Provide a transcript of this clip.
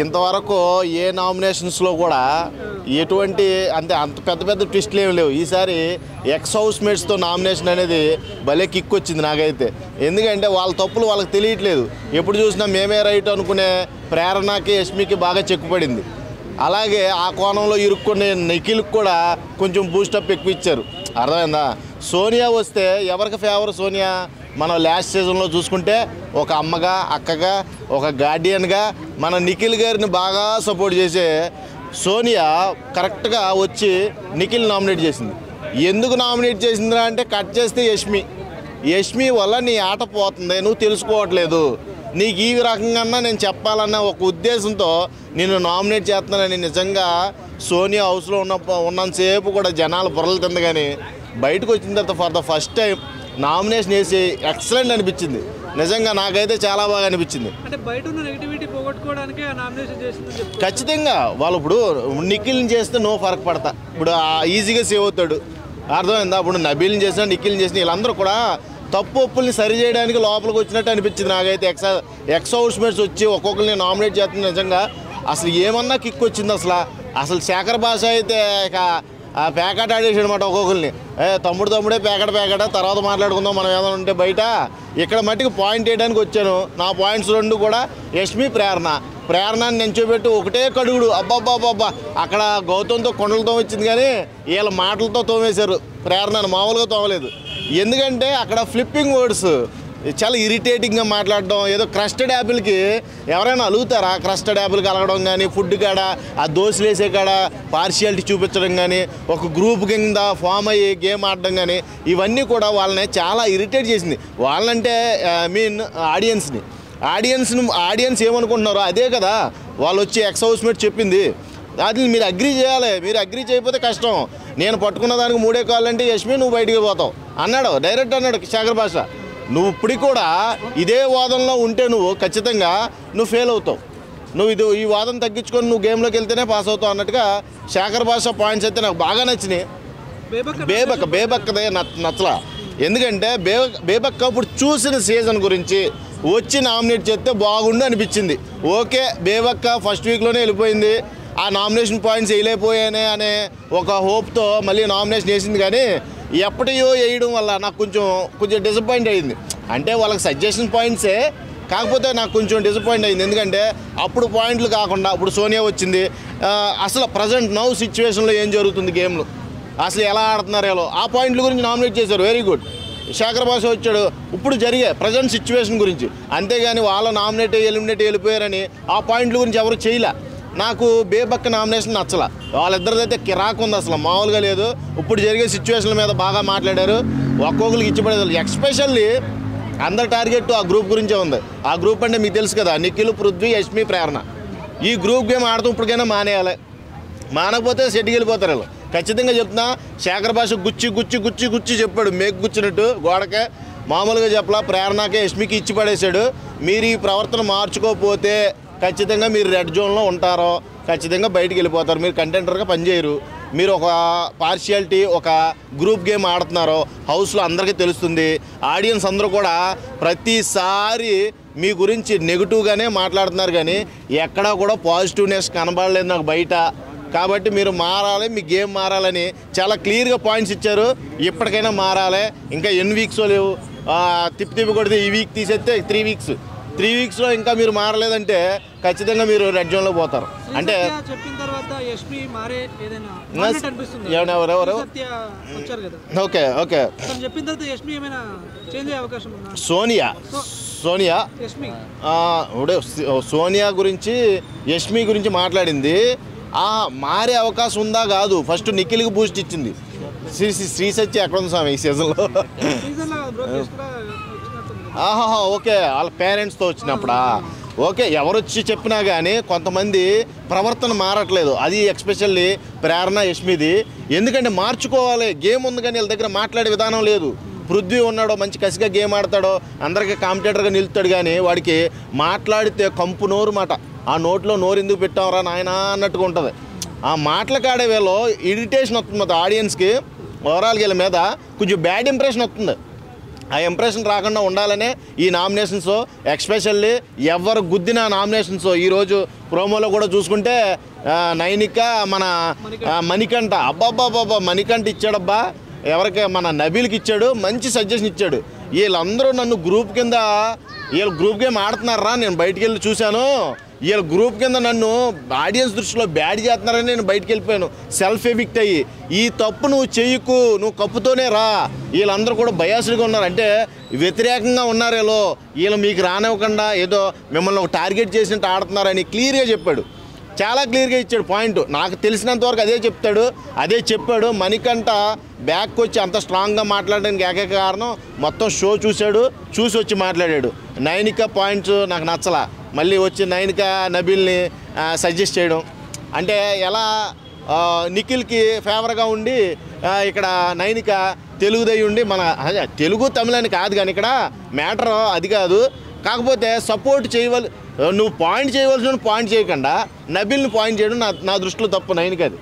ఇంతవరకు ఏ నామినేషన్స్లో కూడా ఎటువంటి అంత పెద్ద పెద్ద ట్విస్టులు ఏమి లేవు. ఈసారి ఎక్స్ హౌస్ మేట్స్తో నామినేషన్ అనేది భలే కిక్ వచ్చింది నాకైతే. ఎందుకంటే వాళ్ళ తప్పులు వాళ్ళకి తెలియట్లేదు. ఎప్పుడు చూసినా మేమే రైట్ అనుకునే ప్రేరణకి యష్మికి బాగా చెక్కుపడింది. అలాగే ఆ కోణంలో ఇరుక్కునే నిఖిల్కి కూడా కొంచెం బూస్టప్ ఎక్కువ ఇచ్చారు. అర్థమైందా? సోనియా వస్తే ఎవరికి ఫేవర్ సోనియా? మనం లాస్ట్ సీజన్లో చూసుకుంటే ఒక అమ్మగా, అక్కగా, ఒక గార్డియన్గా మన నిఖిల్ గారిని బాగా సపోర్ట్ చేసే సోనియా కరెక్ట్గా వచ్చి నిఖిల్ నామినేట్ చేసింది. ఎందుకు నామినేట్ చేసిందిరా అంటే కట్ చేస్తే యష్మి వల్ల నీ ఆట పోతుంది, నువ్వు తెలుసుకోవట్లేదు, నీకు ఈ రకంగా నేను చెప్పాలన్న ఒక ఉద్దేశంతో నేను నామినేట్ చేస్తున్నానని. నిజంగా సోనియా హౌస్లో ఉన్నంతసేపు కూడా జనాలు బుర్రలు తింది, కానీ బయటకు వచ్చిన తర్వాత for the first time nomination వేసి ఎక్సలెంట్ అనిపించింది. నిజంగా నాకైతే చాలా బాగా అనిపించింది. ఖచ్చితంగా వాళ్ళు ఇప్పుడు నిఖిల్ని చేస్తే నో ఫరక్ పడతా, ఇప్పుడు ఈజీగా సేవ్ అవుతాడు. అర్థమైందా? ఇప్పుడు నబీల్ని చేసినా నిఖిల్ని చేసినా వీళ్ళందరూ కూడా తప్పు ఒప్పుల్ని సరి చేయడానికి లోపలికి వచ్చినట్టు అనిపించింది నాకైతే. ఎక్స్ హౌస్ మేట్స్ వచ్చి ఒక్కొక్కరిని నామినేట్ చేస్తుంది. నిజంగా అసలు ఏమన్నా కిక్ వచ్చింది. అసలు శేఖర్ భాష అయితే ఇక ప్యాకెట్ ఆడేసాడు అనమాట ఒక్కొక్కరిని. తమ్ముడే ప్యాకెట్ తర్వాత మాట్లాడుకుందాం మనం ఏమైనా ఉంటే బయట. ఇక్కడ మట్టికి పాయింట్ వేయడానికి వచ్చాను. నా పాయింట్స్ రెండు కూడా యష్మి, ప్రేరణని నించోబెట్టి ఒకటే కడుగుడు. అబ్బాబ్బాబ్బా అక్కడ గౌతమ్తో కొండలతో వచ్చింది, కానీ వీళ్ళ మాటలతో తోమేశారు. ప్రేరణని మామూలుగా తోమలేదు. ఎందుకంటే అక్కడ ఫ్లిప్పింగ్ వర్డ్స్ చాలా ఇరిటేటింగ్గా మాట్లాడడం. ఏదో క్రస్టెడ్ యాపిల్కి ఎవరైనా అలుగుతారా? క్రస్టెడ్ యాపిల్కి అలగడం కానీ, ఫుడ్ కాడ ఆ దోశలు వేసే కాడ పార్షియాలిటీ చూపించడం కానీ, ఒక గ్రూప్ కింద ఫామ్ అయ్యి గేమ్ ఆడడం కానీ, ఇవన్నీ కూడా వాళ్ళని చాలా ఇరిటేట్ చేసింది. వాళ్ళంటే ఆడియన్స్ ఏమనుకుంటున్నారో అదే కదా వాళ్ళు వచ్చి ఎక్స్ హౌస్ మేట్ చెప్పింది. అది మీరు అగ్రీ చేయాలి. మీరు అగ్రీ చేయకపోతే కష్టం. నేను పట్టుకున్న దానికి 3 కావాలంటే యష్మి నువ్వు బయటికి పోతావు అన్నాడు, డైరెక్ట్ అన్నాడు శేఖర్ భాష. నువ్వు ఇప్పుడు కూడా ఇదే వాదనలో ఉంటే నువ్వు ఖచ్చితంగా నువ్వు ఫెయిల్ అవుతావు. నువ్వు ఈ వాదన తగ్గించుకొని నువ్వు గేమ్లోకి వెళ్తేనే పాస్ అవుతావు అన్నట్టుగా శేఖర్ భాష పాయింట్స్ అయితే నాకు బాగా నచ్చినాయి. బేబక్కదే నచ్చలా. ఎందుకంటే బేబక్క ఇప్పుడు చూసిన సీజన్ గురించి వచ్చి నామినేట్ చేస్తే బాగుండు అనిపించింది. ఓకే, బేబక్క ఫస్ట్ వీక్లోనే వెళ్ళిపోయింది, ఆ నామినేషన్ పాయింట్స్ వేయలేకపోయానే అనే ఒక హోప్తో మళ్ళీ నామినేషన్ వేసింది. కానీ ఎప్పటియో వేయడం వల్ల నాకు కొంచెం డిసప్పాయింట్ అయింది. అంటే వాళ్ళకి సజెషన్ పాయింట్సే, కాకపోతే నాకు కొంచెం డిసప్పాయింట్ అయింది. ఎందుకంటే అప్పుడు పాయింట్లు కాకుండా ఇప్పుడు సోనియా వచ్చింది. అసలు ప్రజెంట్ నౌ సిచ్యువేషన్లో ఏం జరుగుతుంది గేమ్లో, అసలు ఎలా ఆడుతున్నారో ఆ పాయింట్ల గురించి నామినేట్ చేశారు. Very good. శేఖర్ భాష వచ్చాడు ఇప్పుడు జరిగే ప్రజెంట్ సిచ్యువేషన్ గురించి, అంతేగాని వాళ్ళ ఎలిమినేట్ వెళ్ళిపోయారని ఆ పాయింట్ల గురించి ఎవరు చేయలే. నాకు బేబక్క నామినేషన్ నచ్చల. వాళ్ళిద్దరిదైతే కిరాకు ఉంది, అసలు మామూలుగా లేదు. ఇప్పుడు జరిగే సిచ్యువేషన్ల మీద బాగా మాట్లాడారు. ఒక్కొక్కరికి ఇచ్చిపడేది. ఎక్స్పెషల్లీ అందరి టార్గెట్ ఆ గ్రూప్ గురించే ఉంది. ఆ గ్రూప్ అంటే మీకు తెలుసు కదా, నిఖిల్, పృథ్వీ, యష్మి, ప్రేరణ. ఈ గ్రూప్ గేమ్ ఆడుతూ ఇప్పటికైనా మానేయాలి. మానకపోతే సెట్కి వెళ్ళిపోతారు వీళ్ళు. ఖచ్చితంగా చెప్తున్నా, శేఖర్ భాష గుచ్చి చెప్పాడు, మేకు గుచ్చినట్టు గోడకే. మామూలుగా చెప్పలా, ప్రేరణకే యష్మికి ఇచ్చి పడేశాడు. మీరు ఈ ప్రవర్తన మార్చుకోకపోతే ఖచ్చితంగా మీరు రెడ్ జోన్లో ఉంటారో, ఖచ్చితంగా బయటికి వెళ్ళిపోతారు. మీరు కంటెంటర్గా పనిచేయరు. మీరు ఒక పార్షియాలిటీ, ఒక గ్రూప్ గేమ్ ఆడుతున్నారో హౌస్లో అందరికీ తెలుస్తుంది. ఆడియన్స్ అందరూ కూడా ప్రతిసారి మీ గురించి నెగిటివ్గానే మాట్లాడుతున్నారు, కానీ ఎక్కడా కూడా పాజిటివ్నెస్ కనబడలేదు నాకు బయట. కాబట్టి మీరు మారాలి, మీ గేమ్ మారాలని చాలా క్లియర్గా పాయింట్స్ ఇచ్చారు. ఇప్పటికైనా మారాలి. ఇంకా ఎన్ని వీక్స్ లేవు, తిప్పి కొడితే ఈ వీక్ తీసేస్తే 3 వీక్స్లో ఇంకా మీరు మారలేదంటే ఖచ్చితంగా మీరు రెడ్ జోన్లో పోతారు. అంటే ఓకే సోనియా గురించి యష్మి గురించి మాట్లాడింది. మారే అవకాశం ఉందా కాదు, ఫస్ట్ నిఖిల్కి బూస్ట్ ఇచ్చింది. శ్రీసత్య ఎక్కడ ఉంది స్వామి ఈ సీజన్లో? ఓకే, వాళ్ళ పేరెంట్స్తో వచ్చినప్పుడా? ఓకే, ఎవరు వచ్చి చెప్పినా కానీ కొంతమంది ప్రవర్తన మారట్లేదు. అది ఎక్స్పెషల్లీ ప్రేరణ, యష్మిది. ఎందుకంటే మార్చుకోవాలి. గేమ్ ఉంది కానీ వీళ్ళ దగ్గర మాట్లాడే విధానం లేదు. పృథ్వీ ఉన్నాడో మంచి కసిగా గేమ్ ఆడతాడో, అందరికీ కాంపిటేటర్గా నిలుస్తాడు, కానీ వాడికి మాట్లాడితే కంపు నోరు మాట. ఆ నోట్లో నోరు ఎందుకు పెట్టావరా నాయనా అన్నట్టుగా ఉంటుంది. ఆ మాటలు కాడే వేలో ఇరిటేషన్ వస్తుంది ఆడియన్స్కి. ఓవరాల్గా వీళ్ళ మీద కొంచెం బ్యాడ్ ఇంప్రెషన్ వస్తుంది. ఆ ఇంప్రెషన్ రాకుండా ఉండాలనే ఈ నామినేషన్స్, ఎక్స్పెషల్లీ ఎవరు గుద్దిన నామినేషన్స్. ఈరోజు ప్రోమోలో కూడా చూసుకుంటే నైనిక, మన మణికంఠ, అబ్బాబ్బాబ్బా మణికంఠ ఇచ్చాడబ్బా, ఎవరికి మన నబీల్కి ఇచ్చాడు, మంచి సజెషన్ ఇచ్చాడు. వీళ్ళందరూ నన్ను గ్రూప్ కింద, వీళ్ళు గ్రూప్ గేమ్ ఆడుతున్నారా, నేను బయటికి వెళ్ళి చూశాను, వీళ్ళ గ్రూప్ కింద నన్ను ఆడియన్స్ దృష్టిలో బ్యాడ్ చేస్తున్నారని నేను బయటికి వెళ్ళిపోయాను, సెల్ఫ్ ఎవిక్ట్ అయ్యి. ఈ తప్పు నువ్వు చెయ్యకు, నువ్వు కప్పుతోనే రా. వీళ్ళందరూ కూడా బయాస్డ్గా ఉన్నారు, అంటే వ్యతిరేకంగా ఉన్నారు. వీళ్ళు మీకు రానివ్వకుండా ఏదో మిమ్మల్ని ఒక టార్గెట్ చేసినట్టు ఆడుతున్నారని క్లియర్గా చెప్పాడు, చాలా క్లియర్గా ఇచ్చాడు పాయింట్. నాకు తెలిసినంతవరకు అదే చెప్తాడు, అదే చెప్పాడు. మణికంఠ బ్యాక్ వచ్చి అంత స్ట్రాంగ్గా మాట్లాడడానికి ఏకైక కారణం మొత్తం షో చూశాడు, చూసి వచ్చి మాట్లాడాడు. నైనిక పాయింట్స్ నాకు నచ్చలా, మళ్ళీ వచ్చి నైనిక నబీల్ని సజెస్ట్ చేయడం అంటే ఎలా, నిఖిల్కి ఫేవర్గా ఉండి ఇక్కడ నైనిక తెలుగుదై ఉండి, మన తెలుగు తమిళని కాదు కానీ ఇక్కడ మ్యాటర్ అది కాదు. కాకపోతే సపోర్ట్ నువ్వు పాయింట్ చేయవలసిన పాయింట్ చేయకుండా నబీల్ని పాయింట్ చేయడం నా దృష్టిలో తప్పు నైనిక అది.